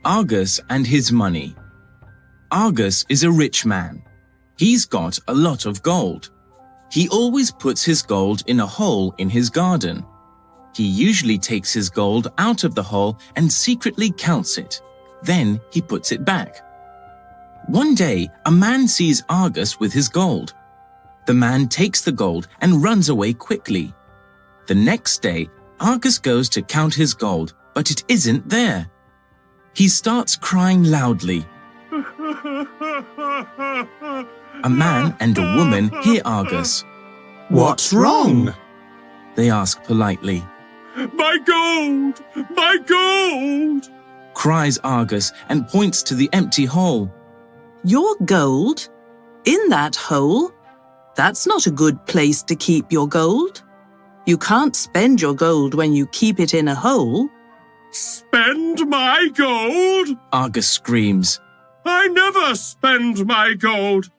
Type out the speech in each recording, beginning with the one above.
Argus and his money. Argus is a rich man. He's got a lot of gold. He always puts his gold in a hole in his garden. He usually takes his gold out of the hole and secretly counts it. Then he puts it back. One day, a man sees Argus with his gold. The man takes the gold and runs away quickly. The next day, Argus goes to count his gold, but it isn't there. He starts crying loudly. A man and a woman hear Argus. What's wrong? They ask politely. My gold! My gold! Cries Argus and points to the empty hole. Your gold? In that hole? That's not a good place to keep your gold. You can't spend your gold when you keep it in a hole. Spend my gold? Argus screams. I never spend my gold.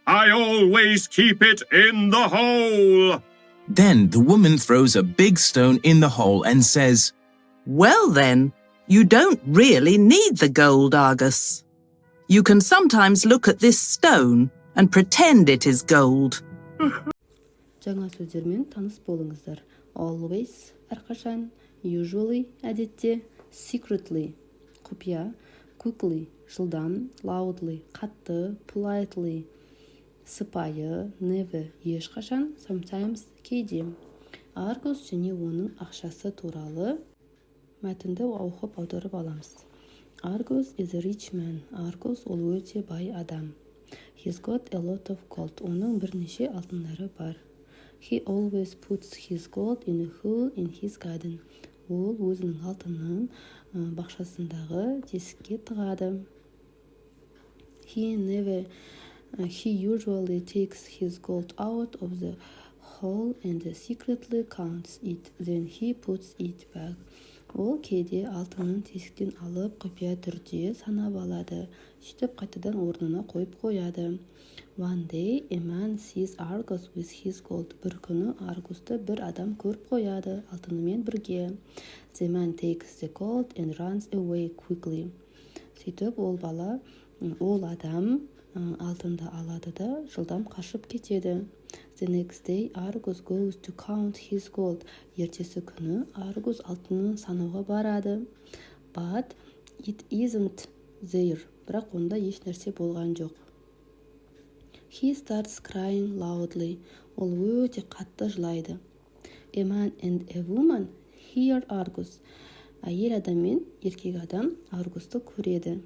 I always keep it in the hole. Then the woman throws a big stone in the hole and says, Well then, you don't really need the gold, Argus. You can sometimes look at this stone and pretend it is gold. Жаңа сөздермен таныс болыңыздар. Always, әрқашан, usually, әдетте, secretly, құпия, quickly, жылдам, loudly, қатты, politely, сыпайы, never, ешқашан, sometimes, кейде. Argus және оның ақшасы туралы мәтінді оқып аударып аламыз. Argus is a rich man. Argus ол өте бай адам. He's got a lot of gold. Оның бірнеше алтындары бар. He always puts his gold in a hole in his garden. Ол өзінің алтынын бақшасындағы тесікке тығады. He usually takes his gold out of the hole and secretly counts it. Then he puts it back. Ол кейде алтынын тесіктен алып, құпия түрде санап алады. Сөйтіп қайтадан орнына қойып қояды. One day, a man sees Argus with his gold. Бір күні Аргусты бір адам көріп қояды, алтынымен бірге. The man takes the gold and runs away quickly. Сөйтіп ол адам алтынды алады да жылдам қашып кетеді. The next day, Argus goes to count his gold. Ертесі күні Argus алтынын санауға барады. But it isn't there. Бірақ онда еш нәрсе болған жоқ. He starts crying loudly. Ол өте қатты жылайды. A man and a woman hear Argus. Әйел адам мен еркек адам Аргусты көреді.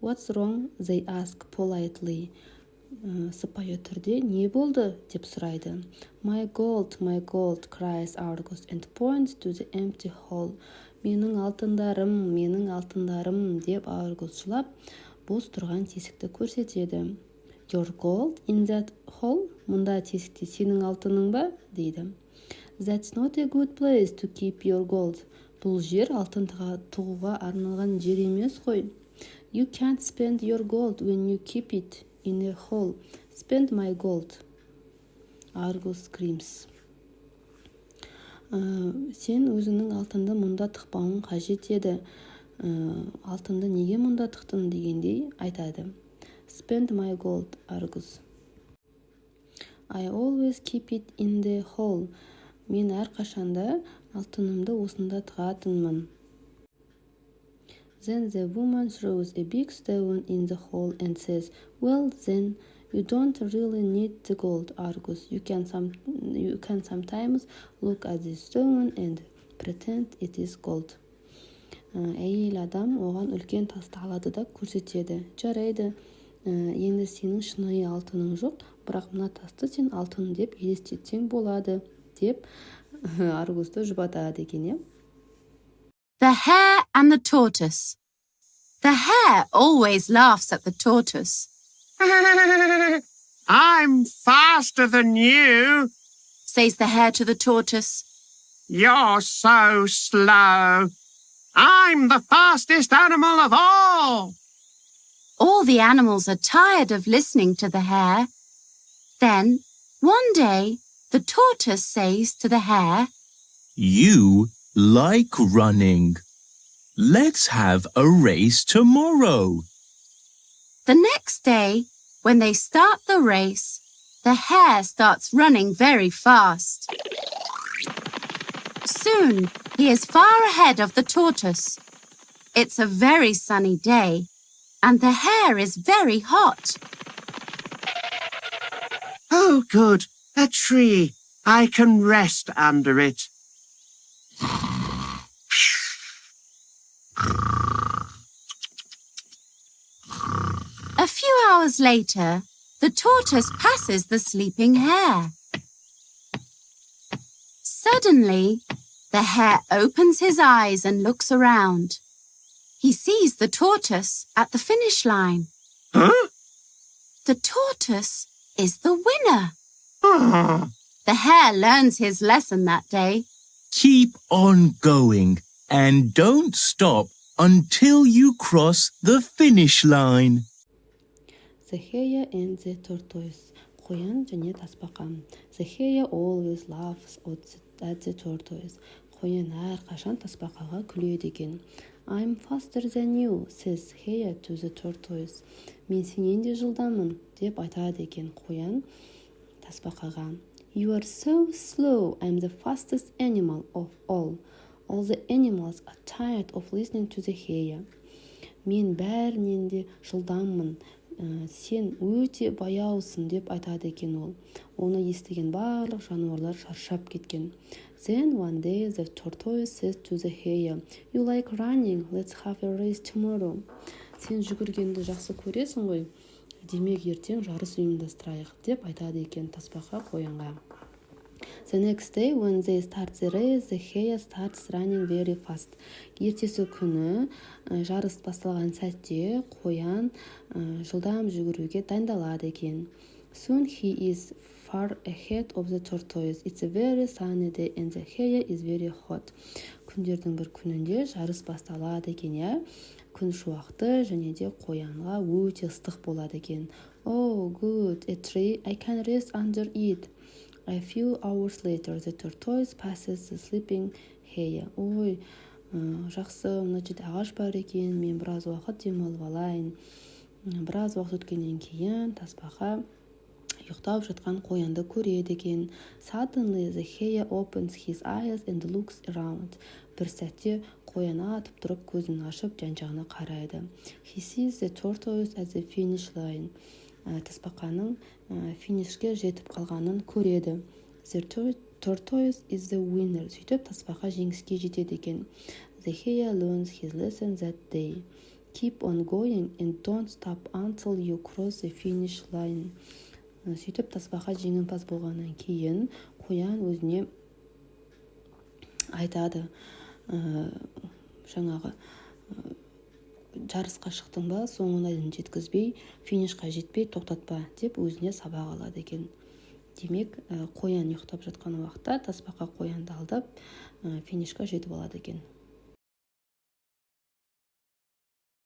What's wrong? They ask politely. Сыпайы түрде не болды деп сұрайды. My gold, cries Argus and points to the empty hole. Менің алтындарым деп Argus жылап, бос тұрған тесікті көрсетеді. Your gold in that hole? Мұнда тесікте сенің алтының ба? дейді. That's not a good place to keep your gold. Бұл жер алтын тұғуға арналған жер емес қой. You can't spend your gold when you keep it in a hole. Spend my gold. Argus screams. Сен өзінің алтынды мұнда тықпауың қажет еді. Алтынды неге мұнда тықтың дегендей айтады. Spend my gold, Argus. I always keep it in the hole. Мен әрқашанда алтынымды осында тығатынмын. Then the woman throws a big stone in the hole and says, Well, then, you don't really need the gold, Argus. You can sometimes look at the stone and pretend it is gold. Әйел адам оған үлкен тасты алады да көрсетеді. Жарайды, енді сенің шынайы алтының жоқ, бірақ мына тасты сен алтын деп елестетсең болады, деп Аргусты жұбатады екен. The hare and the tortoise. The hare always laughs at the tortoise. I'm faster than you, says the hare to the tortoise. You're so slow. I'm the fastest animal of all. All the animals are tired of listening to the hare. Then, one day, the tortoise says to the hare, You like running. Let's have a race tomorrow. The next day, when they start the race, the hare starts running very fast. Soon, he is far ahead of the tortoise. It's a very sunny day, and the hare is very hot. Oh, good. A tree. I can rest under it. A few hours later, the tortoise passes the sleeping hare. Suddenly, the hare opens his eyes and looks around. He sees the tortoise at the finish line. Huh? The tortoise is the winner. Ah. The hare learns his lesson that day. Keep on going and don't stop until you cross the finish line. The hare and the tortoise. Қоян және тасбақа. The hare always laughs at the tortoise. Қоян әрқашан тасбақаға күледі екен. I'm faster than you, says hare to the tortoise. Мен сенен де жылдамын, деп айтады екен қоян тасбақаға. You are so slow, I'm the fastest animal of all. All the animals are tired of listening to the hare. Мен бәрінен де жылдаммын. Сен өте баяусың деп айтады екен ол. Оны естіген барлық жануарлар шаршап кеткен. Then one day the tortoise says to the hare, You like running, let's have a race tomorrow. Сен жүгіргенді жақсы көресің ғой, демек ертең жарыс ұйымдастырайық деп айтады екен тасбақа қоянға. The next day, when they start the race, the hare starts running very fast. Ертесі күні жарыс басталған сәтте қоян жылдам жүгіруге дайындалады екен. Soon he is far ahead of the tortoise. It's a very sunny day and the hare is very hot. Күндердің бір күнінде жарыс басталады екен, иә? Күн шуақты және де қоянға өте ыстық болады екен. Oh, good, a tree, I can rest under it. A few hours later, the tortoise passes the sleeping hare. Ой, жақсы, мына жерде ағаш бар екен, мен біраз уақыт демалып алайын. Біраз уақыт өткеннен кейін тасбақа ұйықтап жатқан қоянды көреді екен. Suddenly, the hare opens his eyes and looks around. Бір сәтте қоян атып тұрып көзін ашып жан-жағына қарайды. He sees the tortoise at the finish line. Тасбақаның финишке жетіп қалғанын көреді. The tortoise is the winner. Сөйтіп тасбақа жеңіске жетеді екен. The hare learns his lesson that day. Keep on going and don't stop until you cross the finish line. Сөйтіп тасбақа жеңімпаз болғаннан кейін қоян өзіне айтады, жаңағы жарысқа шықтың ба, соңына дейін жеткізбей, финишқа жетпей тоқтатпа деп өзіне сабақ алады екен. Демек, қоян ұйықтап жатқан уақытта тасбақа қоянды алдап, финишқа жетіп алады екен.